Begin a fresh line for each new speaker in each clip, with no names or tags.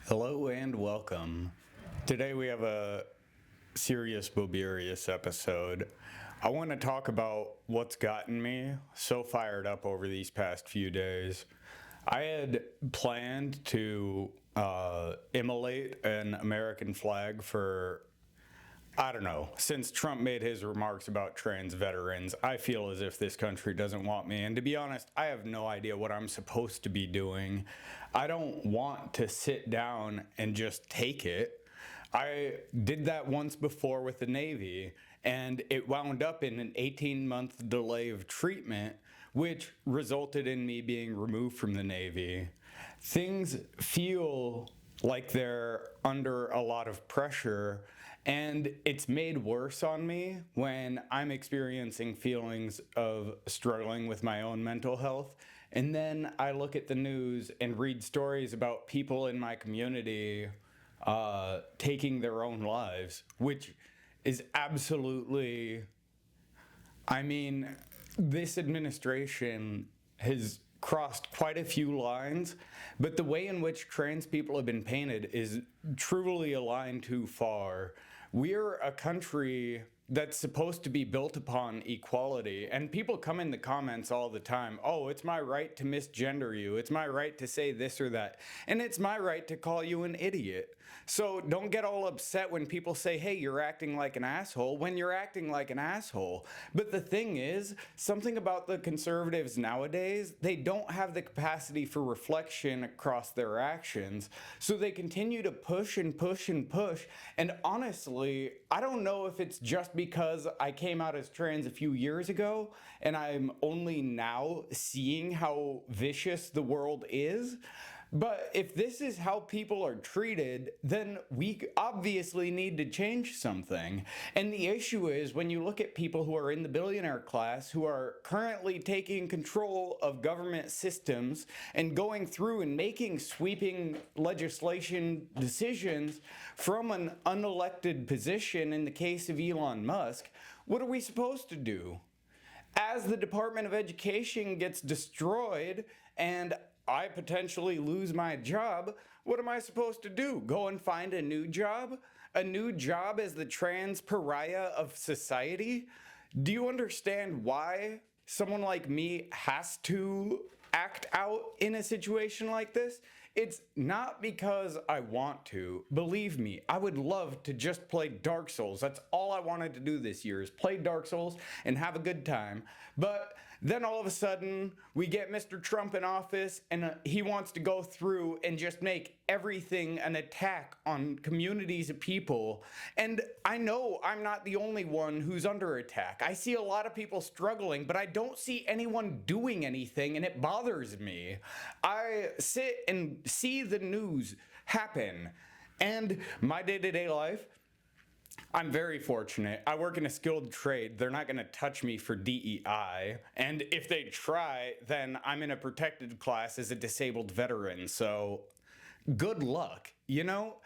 Hello and welcome. Today we have a serious Boberius episode. I want to talk about what's gotten me so fired up over these past few days. I had planned to immolate an American flag for, I don't know, since Trump made his remarks about trans veterans. I feel as if this country doesn't want me. And to be honest, I have no idea what I'm supposed to be doing. I don't want to sit down and just take it. I did that once before with the Navy, and it wound up in an 18-month delay of treatment, which resulted in me being removed from the Navy. Things feel like they're under a lot of pressure, and it's made worse on me when I'm experiencing feelings of struggling with my own mental health. And then I look at the news and read stories about people in my community taking their own lives, which is absolutely, this administration has crossed quite a few lines, but the way in which trans people have been painted is truly a line too far. We're a country that's supposed to be built upon equality, and people come in the comments all the time, oh, it's my right to misgender you, it's my right to say this or that, and it's my right to call you an idiot. So don't get all upset when people say, hey, you're acting like an asshole, when you're acting like an asshole. But the thing is, something about the conservatives nowadays, they don't have the capacity for reflection across their actions, so they continue to push and push and push. And honestly, I don't know if it's just because I came out as trans a few years ago and I'm only now seeing how vicious the world is. But if this is how people are treated, then we obviously need to change something. And the issue is, when you look at people who are in the billionaire class, who are currently taking control of government systems and going through and making sweeping legislation decisions from an unelected position, in the case of Elon Musk, what are we supposed to do? As the Department of Education gets destroyed and I potentially lose my job, what am I supposed to do? Go and find a new job? A new job as the trans pariah of society? Do you understand why someone like me has to act out in a situation like this? It's not because I want to. Believe me, I would love to just play Dark Souls. That's all I wanted to do this year, is play Dark Souls and have a good time. But then all of a sudden, we get Mr. Trump in office, and he wants to go through and just make everything an attack on communities of people. And I know I'm not the only one who's under attack. I see a lot of people struggling, but I don't see anyone doing anything, and it bothers me. I sit and see the news happen, and my day-to-day life, I'm very fortunate. I work in a skilled trade. They're not going to touch me for DEI. And if they try, then I'm in a protected class as a disabled veteran. So good luck, you know?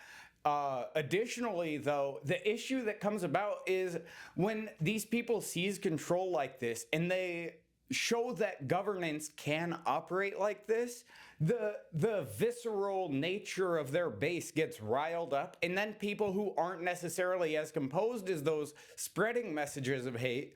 Additionally, though, the issue that comes about is when these people seize control like this and they show that governance can operate like this, the visceral nature of their base gets riled up, and then people who aren't necessarily as composed as those spreading messages of hate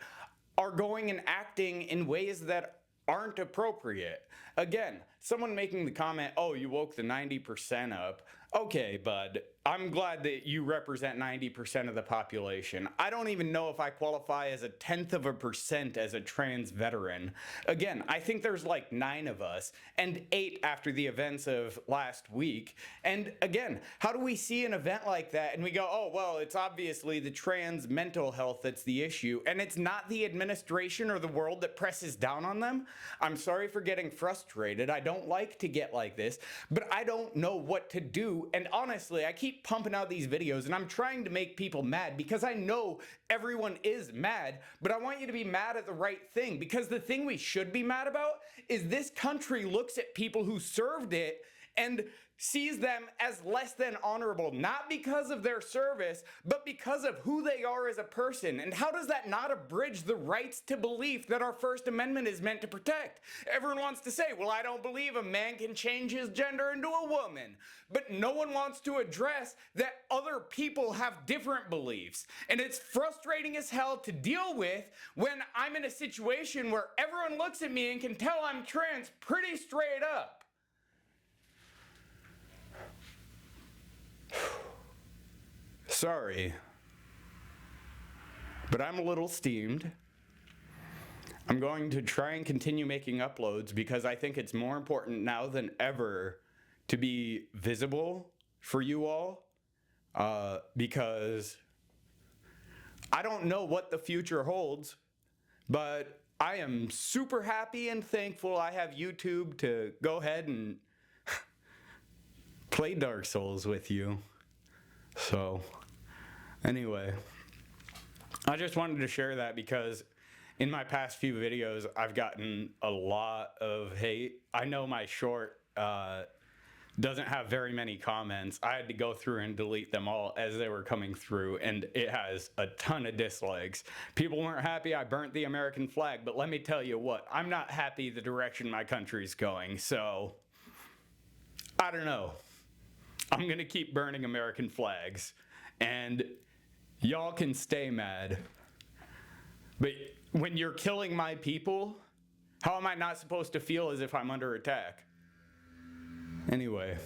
are going and acting in ways that aren't appropriate. Again, someone making the comment, oh, you woke the 90% up. Okay, bud, I'm glad that you represent 90% of the population. I don't even know if I qualify as a 0.1% as a trans veteran. Again, I think there's like 9 of us, and 8 after the events of last week. And again, how do we see an event like that and we go, oh, well, it's obviously the trans mental health that's the issue, and it's not the administration or the world that presses down on them? I'm sorry for getting frustrated. I don't like to get like this, but I don't know what to do. And honestly, I keep pumping out these videos and I'm trying to make people mad because I know everyone is mad, but I want you to be mad at the right thing, because the thing we should be mad about is this country looks at people who served it and sees them as less than honorable, not because of their service, but because of who they are as a person. And how does that not abridge the rights to belief that our First Amendment is meant to protect? Everyone wants to say, well, I don't believe a man can change his gender into a woman. But no one wants to address that other people have different beliefs. And it's frustrating as hell to deal with when I'm in a situation where everyone looks at me and can tell I'm trans pretty straight up. Sorry, but I'm a little steamed. I'm going to try and continue making uploads because I think it's more important now than ever to be visible for you all, because I don't know what the future holds, but I am super happy and thankful I have YouTube to go ahead and play Dark Souls with you. So, anyway, I just wanted to share that because in my past few videos, I've gotten a lot of hate. I know my short doesn't have very many comments. I had to go through and delete them all as they were coming through, and it has a ton of dislikes. People weren't happy I burnt the American flag, but let me tell you what, I'm not happy the direction my country's going, so I don't know. I'm gonna keep burning American flags, and y'all can stay mad. But when you're killing my people, how am I not supposed to feel as if I'm under attack? Anyway,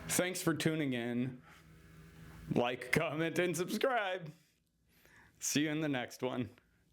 thanks for tuning in. Like, comment, and subscribe. See you in the next one.